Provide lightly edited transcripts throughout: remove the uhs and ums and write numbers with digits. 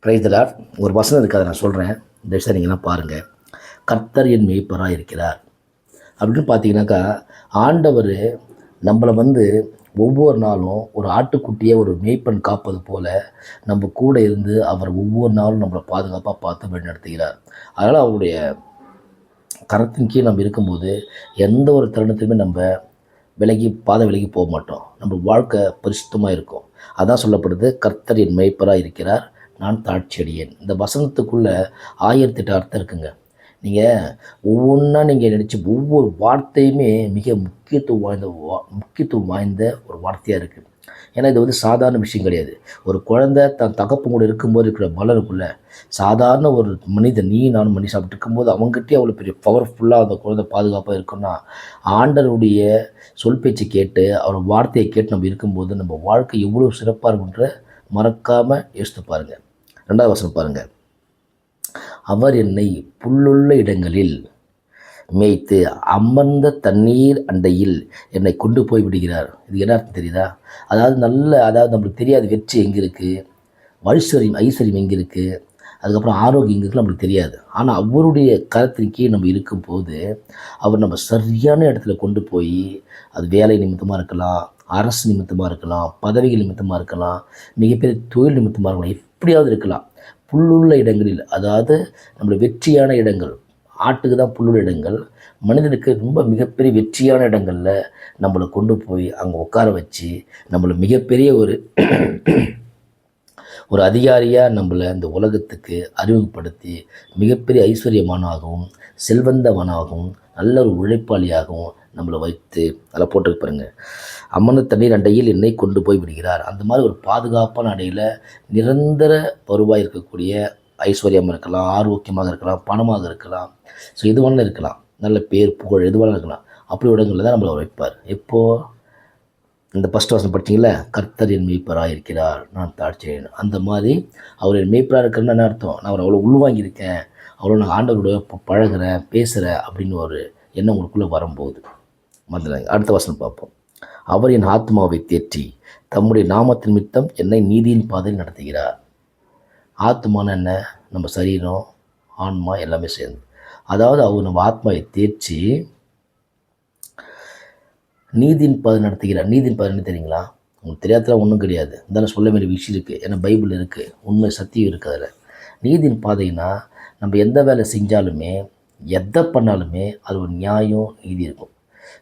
Praise the Lord. ஒரு வசனம் இருக்குது, அதை நான் சொல்கிறேன், தயவுசெய்து நீங்கள்லாம் பாருங்கள். கர்த்தர் என் மேய்ப்பராக இருக்கிறார் அப்படின்னு பார்த்தீங்கன்னாக்கா, ஆண்டவர் நம்மளை ஒவ்வொரு நாளும் ஒரு ஆட்டுக்குட்டியை ஒரு மேய்ப்பன் காப்பது போல் நம்ம கூட இருந்து அவர் ஒவ்வொரு நாளும் நம்மளை பாதுகாப்பாக பார்த்து வழிநடத்துகிறார். அதனால் அவருடைய கரத்தின் கீழ் நம்ம இருக்கும்போது எந்த ஒரு தருணத்திலுமே நம்ம விலகி போக மாட்டோம். நம்ம வாழ்க்கை பரிசுத்தமாக இருக்கும். அதான் சொல்லப்படுது, கர்த்தர் என் மேய்ப்பராக இருக்கிறார், நான் தாட்சியடியேன். இந்த வசனத்துக்குள்ளே 1008 அர்த்தம் இருக்குங்க. நீங்கள் ஒவ்வொன்றா நீங்கள் நினச்சி ஒவ்வொரு வார்த்தையுமே மிக முக்கியத்துவம் வாய்ந்த ஒரு வார்த்தையாக இருக்குது. ஏன்னா இது சாதாரண விஷயம் கிடையாது. ஒரு குழந்தை தன் தகப்பு கூட இருக்கும்போது இருக்கிற பலனுக்குள்ளே சாதாரண ஒரு மனிதன், நானும் பண்ணி சாப்பிட்டு இருக்கும்போது அவங்ககிட்டே அவ்வளோ பெரிய பவர்ஃபுல்லாக அந்த குழந்தை பாதுகாப்பாக இருக்குன்னா, ஆண்டவருடைய சொல் பேச்சு கேட்டு அவர் வார்த்தையை கேட்டு நம்ம இருக்கும்போது நம்ம வாழ்க்கை எவ்வளோ சிறப்பாக இருக்குன்ற மறக்காமல் யோசித்து பாருங்கள். 2வது வசனம் பாருங்கள். அவர் என்னை புல்லுள்ள இடங்களில் மேய்த்து அமர்ந்த தண்ணீர் அண்டையில் என்னை கொண்டு போய் விடுகிறார். இது என்ன அர்த்தம் தெரியுதா? அதாவது நம்மளுக்கு தெரியாது வெற்றி எங்கே இருக்குது, ஐஸ்வர்யம் எங்கே இருக்குது, அதுக்கப்புறம் ஆரோக்கியம் எங்கே இருக்குது நம்மளுக்கு தெரியாது. ஆனால் அவருடைய கரத்தின் கீழ் நம்ம இருக்கும்போது அவர் நம்ம சரியான இடத்துல கொண்டு போய், அது வேலை நிமித்தமாக இருக்கலாம், அரசு நிமித்தமாக இருக்கலாம், பதவிகள் நிமித்தமாக இருக்கலாம், மிகப்பெரிய தொழில் நிமித்தமாக இருக்கலாம், எப்படியாவது இருக்கலாம். புல்லுள்ள இடங்களில், அதாவது நம்மளுடைய வெற்றியான இடங்கள், ஆட்டுக்கு தான் புல்லுள்ள இடங்கள், மனிதனுக்கு ரொம்ப மிகப்பெரிய வெற்றியான இடங்களில் நம்மளை கொண்டு போய் அங்கே உட்கார வச்சு நம்மளை மிகப்பெரிய ஒரு அதிகாரியாக நம்மளை இந்த உலகத்துக்கு அறிமுகப்படுத்தி மிகப்பெரிய ஐஸ்வர்யமானாகவும் செல்வந்தவனாகவும் நல்ல ஒரு உழைப்பாளியாகவும் நம்மளை வைத்து அதில் போட்டு பாருங்க. அமர்ந்த தண்ணீர் அண்டையில் என்னை கொண்டு போய் விடுகிறார். அந்த மாதிரி ஒரு பாதுகாப்பான அடையில் நிரந்தர வருவாய் இருக்கக்கூடிய ஐஸ்வர்யமாக இருக்கலாம், ஆரோக்கியமாக இருக்கலாம், பணமாக இருக்கலாம், ஸோ எது வேணாலும் இருக்கலாம், நல்ல பேர் புகழ் எது வேணாலும் இருக்கலாம். அப்படி இடங்களில் தான் நம்மளை வைப்பார். எப்போது இந்த ஃபஸ்ட் வசனம் படிச்சிங்களா, கர்த்தர் என் மேய்ப்பராக இருக்கிறார், நான் தாட்சியேன். அந்த மாதிரி அவர் என் மேய்ப்பராக இருக்கிறன்னு என்ன அர்த்தம்? நான் அவர் அவ்வளோ உள்வாங்கியிருக்கேன், அவ்வளோ நான் ஆண்டவரோட பழகிறேன், பேசுகிறேன் அப்படின்னு ஒரு எண்ணம் உங்களுக்குள்ளே வரும்போது மறந்துடாங்க. அடுத்த வசனம் பார்ப்போம். அவர் என் ஆத்மாவை தேற்றி தம்முடைய நாமத்தின் நிமித்தம் என்னை நீதியின் பாதையில் நடத்துகிறார். ஆத்மான என்ன? நம்ம சரீரம், ஆன்மா எல்லாமே சேர்ந்து. அதாவது அவர் நம்ம ஆத்மாவை தேர்ச்சி நீதியின் பாதை நடத்துகிறார். நீதியின் பாதை என்ன தெரியுங்களா? உங்களுக்கு தெரியாதலாம் ஒன்றும் கிடையாது, இருந்தாலும் சொல்ல வேண்டிய விஷயம் இருக்குது. ஏன்னா பைபிள் இருக்குது, உண்மை சத்தியம் இருக்குது. அதில் நீதியின் பாதைனா நம்ம எந்த வேலை செஞ்சாலுமே எதை பண்ணாலுமே அது ஒரு நியாயம், நீதி இருக்கும்.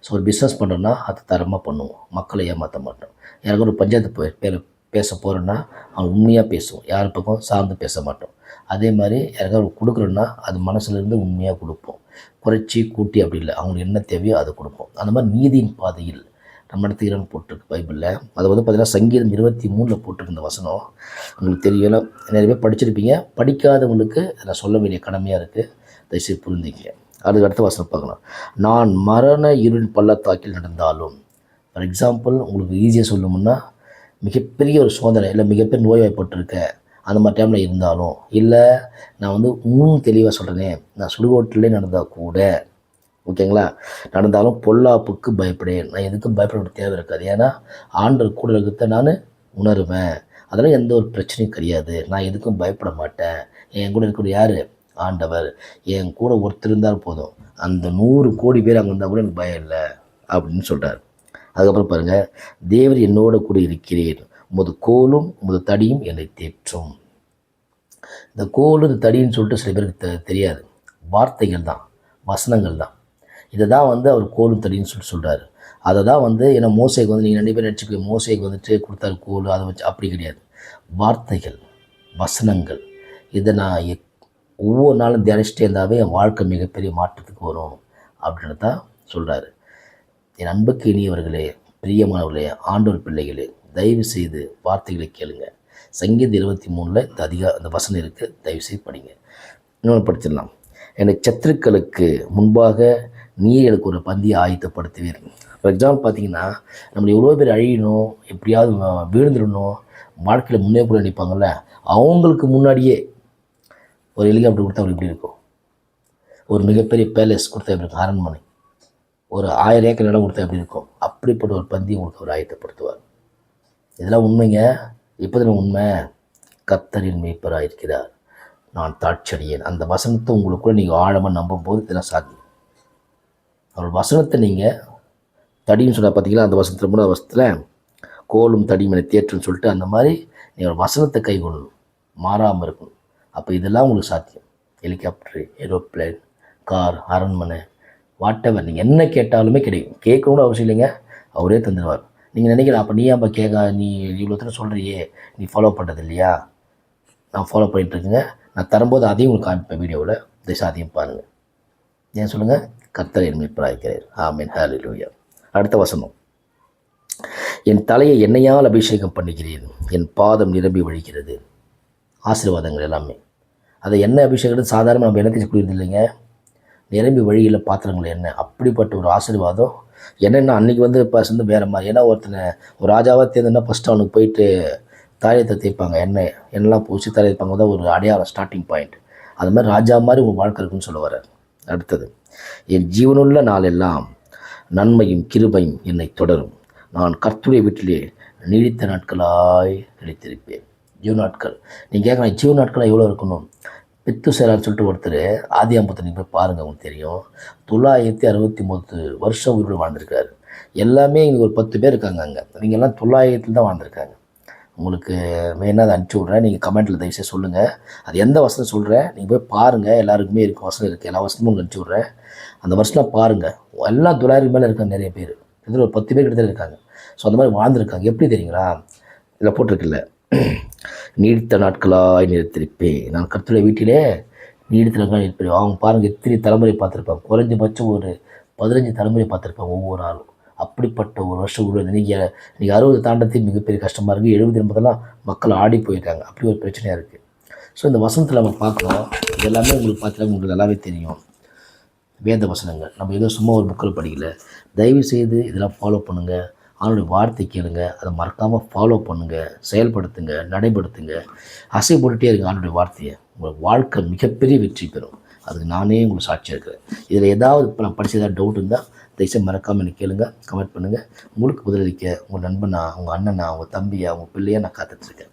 ஸோ ஒரு பிஸ்னஸ் பண்ணுறோன்னா அதை தரமாக பண்ணுவோம், மக்களை ஏமாற்ற மாட்டோம். யாருக்கும் ஒரு பஞ்சாயத்து பேச போகிறோன்னா அவன் உண்மையாக பேசுவோம், யார் பக்கம் சார்ந்து பேச மாட்டோம். அதே மாதிரி யாருக்காவது கொடுக்குறோன்னா அது மனசுலேருந்து உண்மையாக கொடுப்போம், குறைச்சி கூட்டி அப்படி இல்லை, அவங்களுக்கு என்ன தேவையோ அதை கொடுப்போம். அந்த மாதிரி நீதியின் பாதையில் நம்ம நடத்துகிறோன்னு போட்டிருக்கு பைபிளில். அதை பார்த்திங்கன்னா சங்கீதம் 23 போட்டிருக்கு இந்த வசனம். உங்களுக்கு தெரியல, நிறைய பேர் படிச்சிருப்பீங்க, படிக்காதவங்களுக்கு நான் சொல்ல வேண்டிய கடமையாக இருக்குது, தயவுசெய்து புரிஞ்சுங்க. அடுத்த வசனம் பார்க்கலாம். நான் மரண இருள் பள்ளத்தாக்கில் நடந்தாலும், ஃபார் எக்ஸாம்பிள் உங்களுக்கு ஈஸியாக சொல்லணும்னா, மிகப்பெரிய ஒரு சோதனை இல்லை மிகப்பெரிய நோய்வாய்ப்பட்டிருக்கேன் அந்த மாதிரி டைமில் இருந்தாலும், இல்லை நான் தெளிவாக சொல்கிறேனே, நான் சுடுகோட்டிலே நடந்தால் கூட ஓகேங்களா, நடந்தாலும் பொல்லாப்புக்கு பயப்படேன். நான் எதுக்கும் பயப்பட தேவை இருக்காது. ஏன்னா ஆண்டவர் கூட இருக்கிறத நான் உணருவேன். அதெல்லாம் எந்த ஒரு பிரச்சனையும் கிடையாது, நான் எதுக்கும் பயப்பட மாட்டேன். என் கூட இருக்கிற யார்? ஆண்டவர். என் கூட ஒருத்தர் இருந்தால் போதும், அந்த 100 கோடி பேர் அங்கே இருந்தால் கூட எனக்கு பயம் இல்லை அப்படின்னு சொல்கிறார். அதுக்கப்புறம் பாருங்கள், தேவர் என்னோட கூட இருக்கிறேன், உமது கோலும் உமது தடியும் என்னை தேற்றும். இந்த கோல் இந்த தடின்னு சொல்லிட்டு சில பேருக்கு தெரியாது. வார்த்தைகள் தான், வசனங்கள் தான். இதை தான் அவர் கோலும் தடின்னு சொல்கிறாரு. அதை தான் ஏன்னா மோசேக்கு நீங்கள் ரெண்டு பேர் நினச்சிக்க, மோசேக்கு கொடுத்தாரு கோல், அதை வச்சு அப்படி கிடையாது. வார்த்தைகள், வசனங்கள், இதை நான் ஒவ்வொரு நாளும் தியானிச்சிட்டே இருந்தாவே என் வாழ்க்கை மிகப்பெரிய மாற்றத்துக்கு வரும் அப்படின்னு தான் சொல்கிறாரு. என் அன்புக்கு இனியவர்களே, பிரியமானவர்களே, ஆண்டவர் பிள்ளைகளே, தயவு செய்து வார்த்தைகளை கேளுங்க. சங்கீதம் 23 அந்த வசனம் இருக்குது, தயவு செய்து படிங்க. இன்னொன்று படிச்சிடலாம். என்னை சத்துருக்களுக்கு முன்பாக நீர் எனக்கு ஒரு பந்தியை ஆயத்தப்படுத்துவீர். ஃபார் எக்ஸாம்பிள் பார்த்தீங்கன்னா, நம்மளை எவ்வளோ பேர் அழியணும், எப்படியாவது வீழ்ந்துடணும், வாழ்க்கையில் முன்னே கூட நினைப்பாங்கள்ல, அவங்களுக்கு முன்னாடியே ஒரு ஹெலிகாப்டர் கொடுத்தா அவர் எப்படி இருக்கும், ஒரு மிகப்பெரிய பேலஸ் கொடுத்தா எப்படி இருக்கும், அரண்மனை, ஒரு 1000 ஏக்கர் இடம் கொடுத்தா எப்படி இருக்கும், அப்படிப்பட்ட ஒரு பந்தியை உங்களுக்கு அவர் ஆயத்தப்படுத்துவார். இதெல்லாம் உண்மைங்க, இப்போ தான் உண்மை. கர்த்தரின் மேய்ப்பராக இருக்கிறார், நான் தாட்சடியேன். அந்த வசனத்தை உங்களுக்குள்ள நீங்கள் ஆழமாக நம்பும்போது இதெல்லாம் சாத்தியம். அவர் வசனத்தை நீங்கள் தடின்னு சொன்னால் பார்த்தீங்களா, அந்த வசனத்தில் 3வது வசனத்தில் கோலும் தடியும் என தேற்றுன்னு சொல்லிட்டு அந்த மாதிரி நீங்கள் வசனத்தை கை கொள்ளணும், மாறாமல் இருக்கணும். அப்போ இதெல்லாம் உங்களுக்கு சாத்தியம். ஹெலிகாப்டரு, ஏரோப்ளேன், கார், அரண்மனை, வாட்டெவர் நீங்கள் என்ன கேட்டாலுமே கிடைக்கும். கேட்கணும்னு அவசியம் இல்லைங்க, அவரே தந்துடுவார். நீங்கள் நினைக்கிறேன் அப்போ நீ ஏன்பா கேட்க, நீ இவ்வளோ தூரம் சொல்கிறியே, நீ ஃபாலோ பண்ணுறது இல்லையா? நான் ஃபாலோ பண்ணிகிட்ருக்குங்க. நான் தரும்போது அதையும் உங்களுக்கு காமிப்பேன் வீடியோவில். இதை சாத்தியம் பாருங்கள். ஏன் சொல்லுங்கள்? கர்த்தர் என் மேய்ப்பராக இருக்கிறார். ஆமென், ஹல்லேலூயா. அடுத்த வசனம், என் தலையை எண்ணெயால் அபிஷேகம் பண்ணுகிறேன், என் பாதம் நிரம்பி வழிகிறது. ஆசீர்வாதங்கள் எல்லாமே. அதை எண்ணெய் அபிஷேகம் சாதாரண நம்ம எண்ணெய் தேய்ச்சி குடிக்கிறது இல்லைங்க, நிரம்பி வழியில் பாத்திரங்கள் எண்ணெய். அப்படிப்பட்ட ஒரு ஆசீர்வாதம். என்னென்னா அன்றைக்கி இப்போ வேறு மாதிரி. ஏன்னா ஒருத்தனை ஒரு ராஜாவாக தேர்ந்ததுன்னா ஃபஸ்ட்டு அவனுக்கு போயிட்டு தாயத்தை தேய்ப்பாங்க, எண்ணெய்லாம் பூசி தாயை தேய்ப்பாங்க. தான் ஒரு அடையாளம், ஸ்டார்டிங் பாயிண்ட். அது மாதிரி ராஜா மாதிரி உங்கள் வாழ்க்கை இருக்குன்னு சொல்ல வர்றார். அடுத்தது, என் ஜீவனுள்ள நாளெல்லாம் நன்மையும் கிருபையும் என்னை தொடரும், நான் கர்த்தருடைய வீட்டிலே நீடித்த நாட்களாய் நிலைத்திருப்பேன். ஜீவ நாட்கள் நீங்கள் கேட்கலாம், ஜீவ நாட்களாக எவ்வளோ இருக்கணும்? பித்துசேரான்னு சொல்லிட்டு ஒருத்தர் ஆதியாகமத்தை நீங்கள் போய் பாருங்கள், உங்களுக்கு தெரியும். 969 வருஷம் உயிரோடு வாழ்ந்திருக்காரு. எல்லாமே இங்கே ஒரு 10 பேர் இருக்காங்க அங்கே. நீங்கள் எல்லாம் 900 தான் வாழ்ந்திருக்காங்க. உங்களுக்கு வேணால் அதை அனுப்பிச்சி விட்றேன், நீங்கள் கமெண்ட்டில் தயவுசெய்து சொல்லுங்கள் அது எந்த வசனம் சொல்கிறேன். நீங்கள் போய் பாருங்கள், எல்லாருக்குமே இருக்குது, வசனம் இருக்குது, எல்லா வசனமும் உங்களுக்கு அனுப்பிச்சி விட்றேன். அந்த வருஷம் பாருங்கள், எல்லாம் 900 மேலே இருக்காங்க. நிறைய பேர், இதில் ஒரு 10 பேர் கிட்ட இருக்காங்க. ஸோ அந்த மாதிரி வாழ்ந்துருக்காங்க. எப்படி தெரியுங்களா? இதில் போட்டிருக்குல்ல, நீடித்த நாட்களாய் நிலைத்திருப்பேன், நான் கர்த்தருடைய வீட்டிலே நீடித்த நாட்களாக இருப்பேன். அவங்க பாருங்கள் எத்தனை தலைமுறை பார்த்துருப்பாங்க, குறைஞ்சபட்சம் ஒரு 15 தலைமுறை பார்த்துருப்பாங்க ஒவ்வொரு ஆளும். அப்படிப்பட்ட ஒரு வருஷம் கூட நீங்கள் 60 தாண்டத்து மிகப்பெரிய கஷ்டமாக இருக்குது. 70 80 மக்கள் ஆடி போயிருக்காங்க. அப்படி ஒரு பிரச்சனையாக இருக்குது. ஸோ இந்த வசனத்தில் நம்ம பார்க்குறோம், இது எல்லாமே உங்களுக்கு பார்த்தீங்கன்னா உங்களுக்கு நல்லாவே தெரியும். வேத வசனங்கள் நம்ம ஏதோ சும்மா ஒரு புக்கில் படிக்கல. தயவு செய்து இதெல்லாம் ஃபாலோ பண்ணுங்கள். அவனுடைய வார்த்தை கேளுங்க, அதை மறக்காமல் ஃபாலோ பண்ணுங்கள், செயல்படுத்துங்க, நடைபடுத்துங்க, அசை போட்டுகிட்டே இருங்க. அவனுடைய வார்த்தையை உங்கள் வாழ்க்கை மிகப்பெரிய வெற்றி பெறும். அதுக்கு நானே உங்களுக்கு சாட்சியாக இருக்கிறேன். இதில் ஏதாவது இப்போ நான் படித்த ஏதாவது டவுட் இருந்தால் தயவுசெய்து மறக்காமல் எனக்கு கேளுங்க, கமெண்ட் பண்ணுங்கள். உங்களுக்கு பதிலளிக்க உங்கள் நண்பனா, உங்கள் அண்ணனா, உங்கள் தம்பியா, உங்கள் பிள்ளையா நான் காத்துட்ருக்கேன்.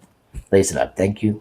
Rice lot. தேங்க்யூ.